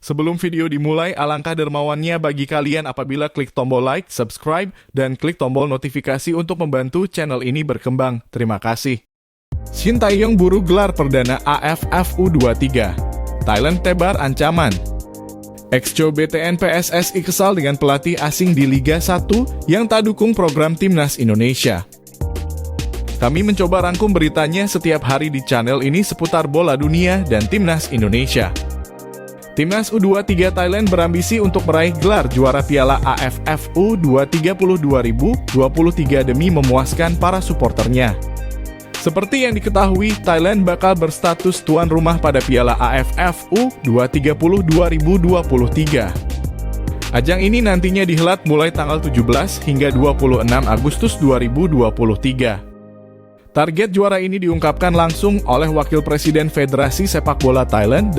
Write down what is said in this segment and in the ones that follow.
Sebelum video dimulai, alangkah dermawannya bagi kalian apabila klik tombol like, subscribe, dan klik tombol notifikasi untuk membantu channel ini berkembang. Terima kasih. Shin Tae-yong buru gelar perdana AFF U23. Thailand tebar ancaman. Ex-co BTN PSSI kesal dengan pelatih asing di Liga 1 yang tak dukung program Timnas Indonesia. Kami mencoba rangkum beritanya setiap hari di channel ini seputar bola dunia dan Timnas Indonesia. Timnas U23 Thailand berambisi untuk meraih gelar juara Piala AFF U23 2023 demi memuaskan para suporternya. Seperti yang diketahui, Thailand bakal berstatus tuan rumah pada Piala AFF U23 2023. Ajang ini nantinya dihelat mulai tanggal 17 hingga 26 Agustus 2023. Target juara ini diungkapkan langsung oleh Wakil Presiden Federasi Sepak Bola Thailand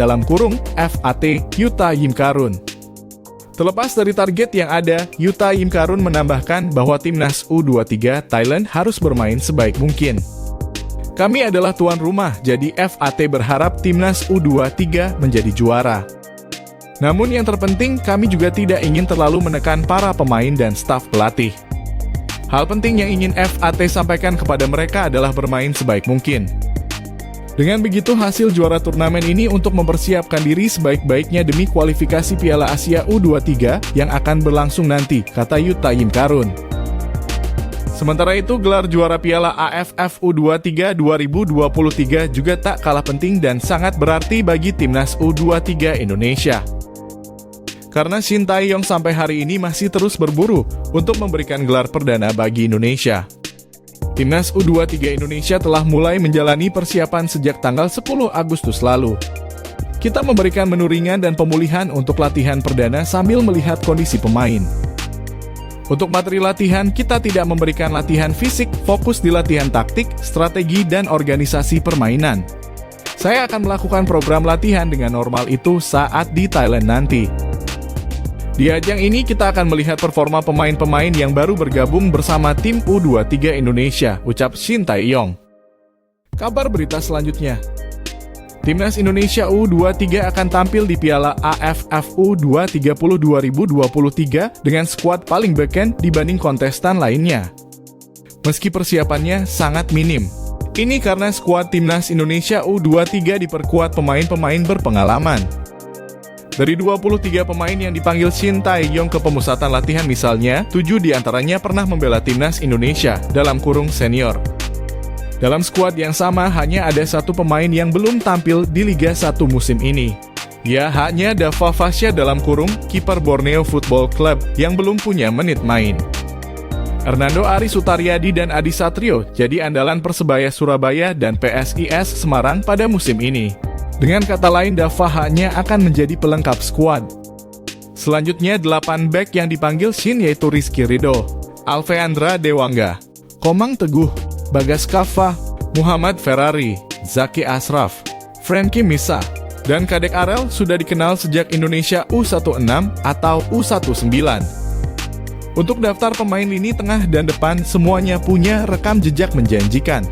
(FAT) Yuta Yimkarun. Terlepas dari target yang ada, Yuta Yimkarun menambahkan bahwa Timnas U23 Thailand harus bermain sebaik mungkin. Kami adalah tuan rumah, jadi FAT berharap Timnas U23 menjadi juara. Namun yang terpenting, kami juga tidak ingin terlalu menekan para pemain dan staf pelatih. Hal penting yang ingin FAT sampaikan kepada mereka adalah bermain sebaik mungkin. Dengan begitu, hasil juara turnamen ini untuk mempersiapkan diri sebaik-baiknya demi kualifikasi Piala Asia U23 yang akan berlangsung nanti, kata Yuta Yimkarun. Sementara itu, gelar juara Piala AFF U23 2023 juga tak kalah penting dan sangat berarti bagi Timnas U23 Indonesia. Karena Shin Tae-yong sampai hari ini masih terus berburu untuk memberikan gelar perdana bagi Indonesia. Timnas U23 Indonesia telah mulai menjalani persiapan sejak tanggal 10 Agustus lalu. Kita memberikan menu ringan dan pemulihan untuk latihan perdana sambil melihat kondisi pemain. Untuk materi latihan, kita tidak memberikan latihan fisik, fokus di latihan taktik, strategi, dan organisasi permainan. Saya akan melakukan program latihan dengan normal itu saat di Thailand nanti. Di ajang ini kita akan melihat performa pemain-pemain yang baru bergabung bersama tim U23 Indonesia, ucap Shin Tae-yong. Kabar berita selanjutnya. Timnas Indonesia U23 akan tampil di Piala AFF U23 2023 dengan skuad paling beken dibanding kontestan lainnya. Meski persiapannya sangat minim. Ini karena skuad Timnas Indonesia U23 diperkuat pemain-pemain berpengalaman. Dari 23 pemain yang dipanggil Shin Tae-yong ke pemusatan latihan misalnya, 7 diantaranya pernah membela Timnas Indonesia (senior). Dalam skuad yang sama, hanya ada satu pemain yang belum tampil di Liga 1 musim ini. Ya, hanya Dava Fasya (kiper Borneo Football Club) yang belum punya menit main. Hernando Ari Sutaryadi dan Adi Satrio jadi andalan Persebaya Surabaya dan PSIS Semarang pada musim ini. Dengan kata lain, Dava hanya akan menjadi pelengkap skuad. Selanjutnya, 8 bek yang dipanggil Shin yaitu Rizky Ridho, Alfeandra Dewangga, Komang Teguh, Bagas Kava, Muhammad Ferrari, Zaki Ashraf, Frankie Misa, dan Kadek Arel sudah dikenal sejak Indonesia U16 atau U19. Untuk daftar pemain lini tengah dan depan, semuanya punya rekam jejak menjanjikan.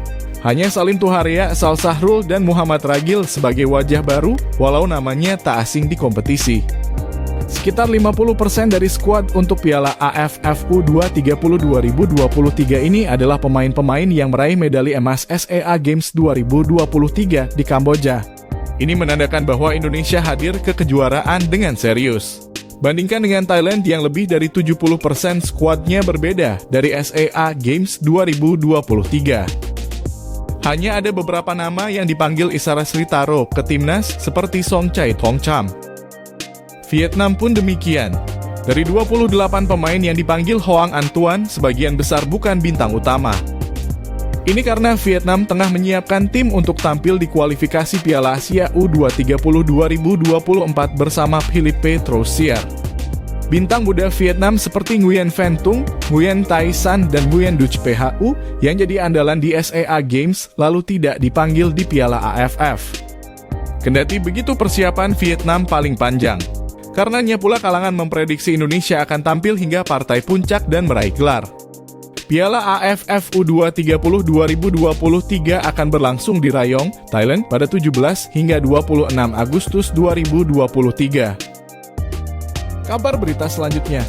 Hanya Salim Tuharia, Sal Sahrul, dan Muhammad Ragil sebagai wajah baru, walau namanya tak asing di kompetisi. Sekitar 50% dari skuad untuk Piala AFF U23 2023 ini adalah pemain-pemain yang meraih medali emas SEA Games 2023 di Kamboja. Ini menandakan bahwa Indonesia hadir ke kejuaraan dengan serius. Bandingkan dengan Thailand yang lebih dari 70% skuadnya berbeda dari SEA Games 2023. Hanya ada beberapa nama yang dipanggil Isara Sritaro ke timnas seperti Songchai Thongcham. Vietnam pun demikian. Dari 28 pemain yang dipanggil Hoang Antuan, sebagian besar bukan bintang utama. Ini karena Vietnam tengah menyiapkan tim untuk tampil di kualifikasi Piala Asia U23 2024 bersama Philippe Troussier. Bintang muda Vietnam seperti Nguyen Van Tung, Nguyen Tai San, dan Nguyen Duc Phu yang jadi andalan di SEA Games lalu tidak dipanggil di Piala AFF. Kendati begitu, persiapan Vietnam paling panjang. Karenanya pula kalangan memprediksi Indonesia akan tampil hingga partai puncak dan meraih gelar. Piala AFF U23 2023 akan berlangsung di Rayong, Thailand pada 17 hingga 26 Agustus 2023. Kabar berita selanjutnya.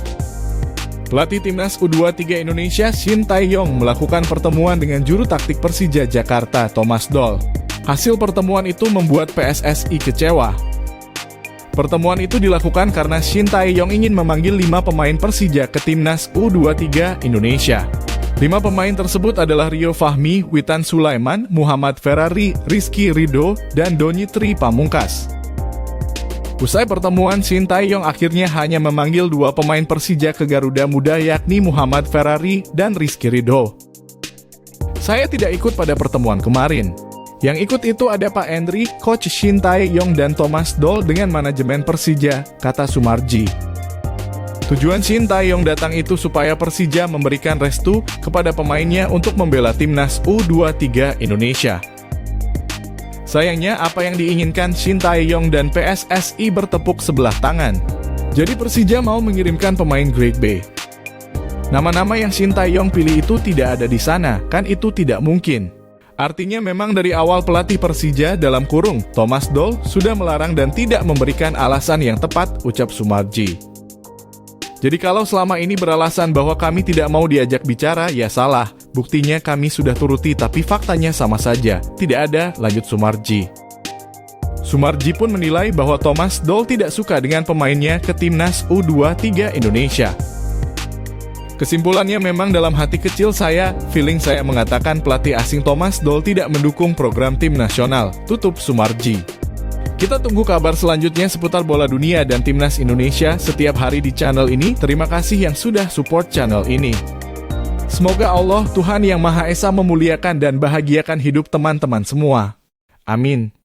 Pelatih Timnas U23 Indonesia Shin Tae-yong melakukan pertemuan dengan juru taktik Persija Jakarta Thomas Doll. Hasil pertemuan itu membuat PSSI kecewa. Pertemuan itu dilakukan karena Shin Tae-yong ingin memanggil 5 pemain Persija ke Timnas U23 Indonesia. 5 pemain tersebut adalah Rio Fahmi, Witan Sulaiman, Muhammad Ferrari, Rizky Ridho, dan Donitri Pamungkas. Usai pertemuan, Shin Tae-yong akhirnya hanya memanggil 2 pemain Persija ke Garuda Muda yakni Muhammad Ferrari dan Rizky Ridho. Saya tidak ikut pada pertemuan kemarin. Yang ikut itu ada Pak Endri, Coach Shin Tae-yong dan Thomas Doll dengan manajemen Persija, kata Sumarji. Tujuan Shin Tae-yong datang itu supaya Persija memberikan restu kepada pemainnya untuk membela Timnas U23 Indonesia. Sayangnya apa yang diinginkan Shin Tae-yong dan PSSI bertepuk sebelah tangan. Jadi Persija mau mengirimkan pemain Grade B. Nama-nama yang Shin Tae-yong pilih itu tidak ada di sana, kan itu tidak mungkin. Artinya memang dari awal pelatih Persija dalam kurung Thomas Doll sudah melarang dan tidak memberikan alasan yang tepat, ucap Sumarji. Jadi kalau selama ini beralasan bahwa kami tidak mau diajak bicara, ya salah. Buktinya kami sudah turuti tapi faktanya sama saja. Tidak ada, lanjut Sumarji. Sumarji pun menilai bahwa Thomas Doll tidak suka dengan pemainnya ke Timnas U23 Indonesia. Kesimpulannya memang dalam hati kecil saya, feeling saya mengatakan pelatih asing Thomas Doll tidak mendukung program tim nasional, tutup Sumarji. Kita tunggu kabar selanjutnya seputar bola dunia dan Timnas Indonesia setiap hari di channel ini. Terima kasih yang sudah support channel ini. Semoga Allah Tuhan Yang Maha Esa memuliakan dan bahagiakan hidup teman-teman semua. Amin.